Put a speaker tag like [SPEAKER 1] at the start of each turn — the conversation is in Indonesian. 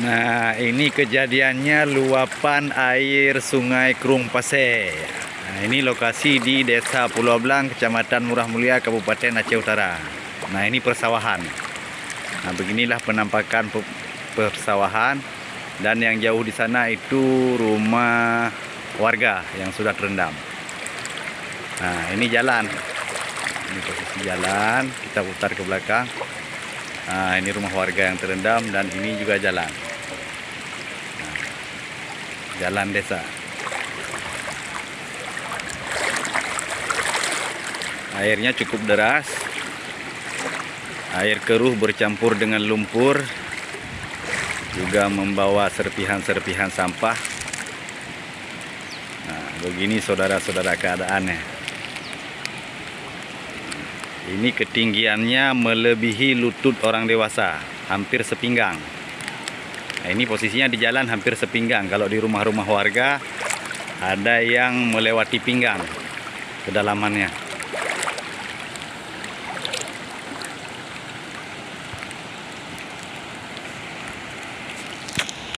[SPEAKER 1] Nah, ini kejadiannya luapan air Sungai Krung Pasir. Nah, ini lokasi di Desa Pulau Blang, Kecamatan Murah Mulia, Kabupaten Aceh Utara. Nah, ini persawahan. Nah, beginilah penampakan persawahan, dan yang jauh di sana itu rumah warga yang sudah terendam. Nah, ini jalan. Ini posisi jalan, kita putar ke belakang. Nah, ini rumah warga yang terendam, dan ini juga jalan. Jalan desa. Airnya cukup deras. Air keruh bercampur dengan lumpur, juga membawa serpihan-serpihan sampah. Nah, begini saudara-saudara keadaannya. Ini ketinggiannya melebihi lutut orang dewasa, hampir sepinggang. Nah, ini posisinya di jalan hampir sepinggang. Kalau di rumah-rumah warga ada yang melewati pinggang kedalamannya.